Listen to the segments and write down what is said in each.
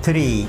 3,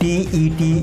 TET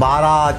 12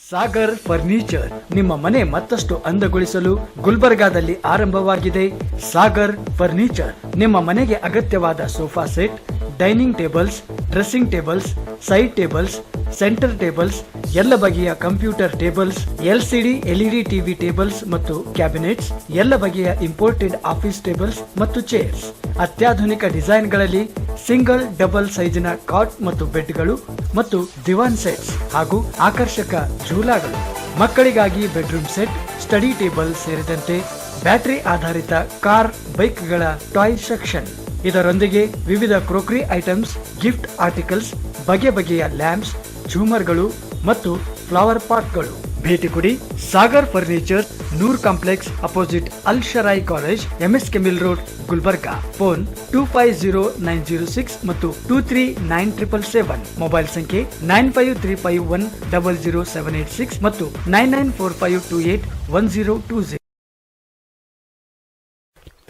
Sagar furniture ನಿಮ್ಮ ಮನೆ ಮತ್ತಷ್ಟು ಅಂದಗೊಳಿಸಲು ಗುಲ್ಬರ್ಗಾದಲ್ಲಿ ಆರಂಭವಾಗಿದೆ. ಸಾಗರ್ ಫರ್ನಿಚರ್ ನಿಮ್ಮ ಮನೆಗೆ ಅಗತ್ಯವಾದ sofa set, dining tables, dressing tables, side tables, centre tables, ಎಲ್ಲ ಬಗೆಯ computer tables, LCD LED TV tables ಮತ್ತು ಕ್ಯಾಬಿನೆಟ್ಸ್, ಎಲ್ಲ ಬಗೆಯ ಇಂಪೋರ್ಟೆಡ್ ಆಫೀಸ್ ಟೇಬಲ್ಸ್ ಮತ್ತು ಚೇರ್ಸ್, ಅತ್ಯಾಧುನಿಕ ಡಿಸೈನ್ಗಳಲ್ಲಿ ಸಿಂಗಲ್ ಡಬಲ್ ಸೈಜಿನ ಕಾಟ್ ಮತ್ತು ಬೆಡ್ಗಳು ಮತ್ತು ದಿವಾನ್ ಸೆಟ್ಸ್ ಹಾಗೂ ಆಕರ್ಷಕ ಝೂಲಾಗಳು, ಮಕ್ಕಳಿಗಾಗಿ ಬೆಡ್ರೂಮ್ ಸೆಟ್, ಸ್ಟಡಿ ಟೇಬಲ್ ಸೇರಿದಂತೆ ಬ್ಯಾಟರಿ ಆಧಾರಿತ ಕಾರ್ ಬೈಕ್ಗಳ ಟಾಯ್ ಸೆಕ್ಷನ್. ಇದರೊಂದಿಗೆ ವಿವಿಧ ಕ್ರೋಕರಿ ಐಟಮ್ಸ್, ಗಿಫ್ಟ್ ಆರ್ಟಿಕಲ್ಸ್, ಬಗೆ ಬಗೆಯ ಲ್ಯಾಂಪ್ಸ್, ಝೂಮರ್ಗಳು ಮತ್ತು ಫ್ಲವರ್ ಪಾಟ್ಗಳು. ಭೇಟಿ ಕೊಡಿ Sagar furniture, Noor complex opposite Al Sharai college, MSK mill road, Gulbarga. Phone 250906 ಮತ್ತು 239777. ಮೊಬೈಲ್ ಸಂಖ್ಯೆ 9535100786 ಮತ್ತು 9945281020.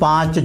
5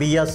BS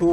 2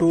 2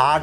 8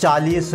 40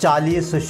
40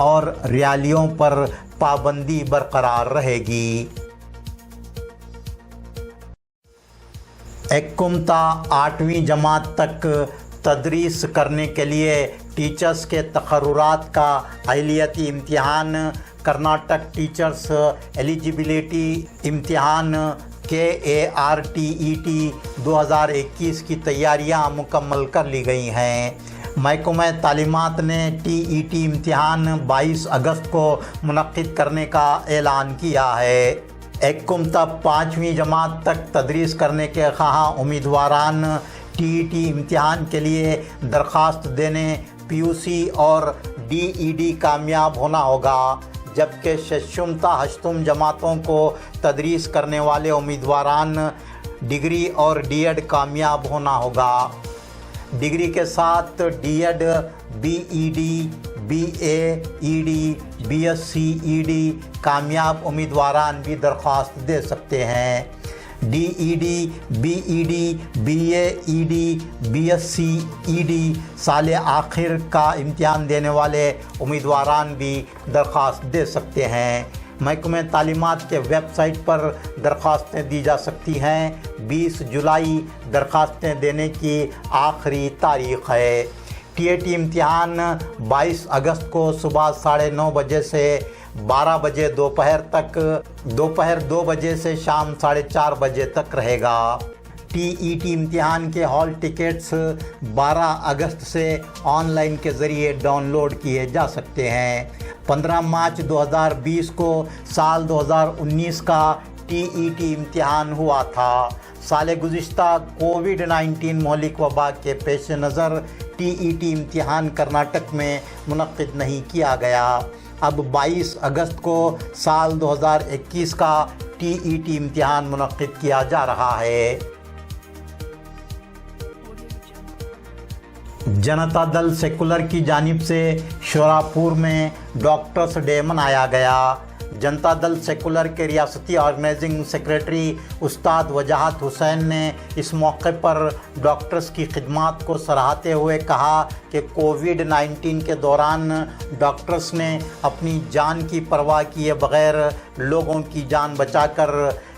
اور ریالیوں پر پابندی برقرار رہے گی۔ ایکم تا 8ویں جماعت تک تدریس کرنے کے لیے ٹیچرز کے تقررات کا اہلیتی امتحان کرناٹک ٹیچرز ایلیجیبلٹی امتحان KARTET 2021 کی تیاریاں مکمل کر لی گئی ہیں۔ محکمہ تعلیمات نے TET امتحان 22 اگست کو منعقد کرنے کا اعلان کیا ہے۔ ایکم تا 5ویں جماعت تک تدریس کرنے کے خواہاں امیدواران TET امتحان کے لیے درخواست دینے PUC اور DED کامیاب ہونا ہوگا، جبکہ ششم تا 8ویں جماعتوں کو تدریس کرنے والے امیدواران ڈگری اور DED کامیاب ہونا ہوگا۔ ڈگری کے ساتھ DED، BED، BA، ED، BSc ED کامیاب امیدواران بھی درخواست دے سکتے ہیں۔ DED، BED، BA، ED، BSc ED سال آخر کا امتحان دینے والے امیدواران بھی درخواست دے سکتے ہیں۔ محکمہ تعلیمات کے ویب سائٹ پر درخواستیں دی جا سکتی ہیں۔ 20 جولائی درخواستیں دینے کی آخری تاریخ ہے۔ TET امتحان 22 اگست کو صبح 9:30 بجے سے 12 بجے دوپہر تک، دوپہر 2 بجے سے شام 4:30 بجے تک رہے گا۔ TET امتحان کے ہال ٹکٹس 12 اگست سے آن لائن کے ذریعے ڈاؤن لوڈ کیے جا سکتے ہیں۔ 15 مارچ 2020 کو سال 2019 کا TET امتحان ہوا تھا۔ سال گزشتہ کووڈ-19 مہلک وبا کے پیش نظر TET امتحان کرناٹک میں منعقد نہیں کیا گیا۔ اب 22 اگست کو سال 2021 کا TET امتحان منعقد کیا جا رہا ہے۔ جنتا دل سیکولر کی جانب سے شوراپور میں ڈاکٹرز ڈے منایا گیا۔ جنتا دل سیکولر کے ریاستی آرگنائزنگ سیکریٹری استاد وجاہت حسین نے اس موقع پر ڈاکٹرز کی خدمات کو سراہتے ہوئے کہا کہ کووڈ-19 کے دوران ڈاکٹرز نے اپنی جان کی پرواہ کیے بغیر لوگوں کی جان بچا کر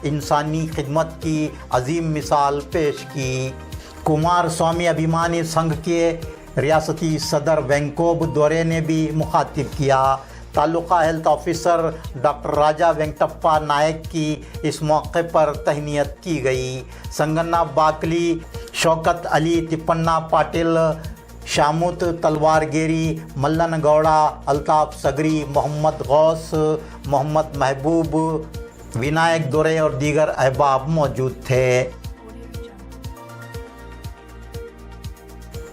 انسانی خدمت کی عظیم مثال پیش کی۔ کمار سوامی ابھیمانی سنگھ کے ریاستی صدر وینکوب دورے نے بھی مخاطب کیا۔ تعلقہ ہیلتھ آفیسر ڈاکٹر راجا وینکٹپا نائک کی اس موقع پر تہنیت کی گئی۔ سنگنا باکلی، شوکت علی تپنا پاٹل، شاموت تلوار گیری، ملن گوڑا، الطاف سگری، محمد غوث، محمد محبوب، ونائک دورے اور دیگر احباب موجود تھے۔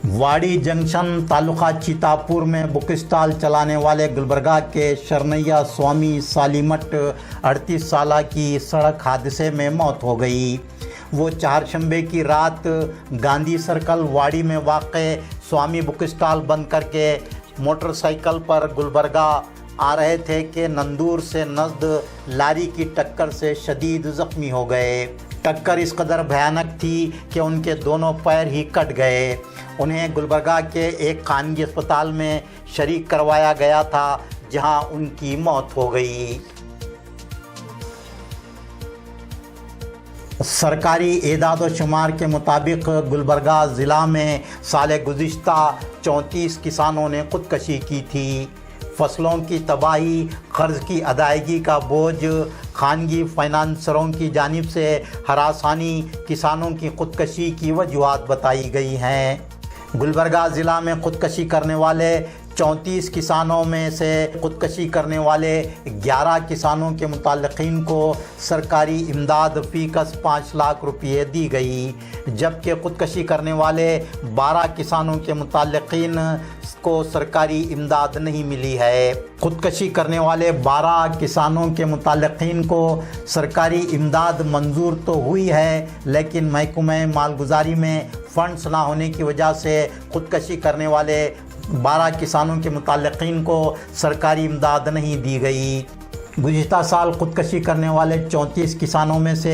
واڑی جنکشن تعلقہ چیتاپور میں بک اسٹال چلانے والے گلبرگہ کے شرنیا سوامی سالیمٹ 38 سالہ کی سڑک حادثے میں موت ہو گئی۔ وہ چہارشنبے کی رات گاندھی سرکل واڑی میں واقع سوامی بک اسٹال بند کر کے موٹر سائیکل پر گلبرگہ آ رہے تھے کہ نندور سے نزد لاری کی ٹکر سے شدید زخمی ہو گئے۔ ٹکر اس قدر بھیانک تھی کہ ان کے دونوں پیر ہی کٹ گئے۔ انہیں گلبرگہ کے ایک خانگی اسپتال میں شریک کروایا گیا تھا، جہاں ان کی موت ہو گئی۔ سرکاری اعداد و شمار کے مطابق گلبرگہ ضلع میں سال گزشتہ 34 کسانوں نے خودکشی کی تھی۔ فصلوں کی تباہی، قرض کی ادائیگی کا بوجھ، خانگی فائنانسروں کی جانب سے ہراسانی کسانوں کی خودکشی کی وجوہات بتائی گئی ہیں۔ گلبرگہ ضلع میں خودکشی کرنے والے 34 کسانوں میں سے خودکشی کرنے والے 11 کسانوں کے متعلقین کو سرکاری امداد فی کس 5 لاکھ روپے دی گئی، جبکہ خودکشی کرنے والے 12 کسانوں کے متعلقین کو سرکاری امداد نہیں ملی ہے۔ خودکشی کرنے والے 12 کسانوں کے متعلقین کو سرکاری امداد منظور تو ہوئی ہے، لیکن محکمہ مالگزاری میں فنڈز نہ ہونے کی وجہ سے خودکشی کرنے والے 12 کسانوں کے متعلقین کو سرکاری امداد نہیں دی گئی۔ گزشتہ سال خودکشی کرنے والے 34 کسانوں میں سے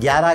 11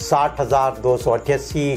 60,288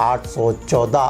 814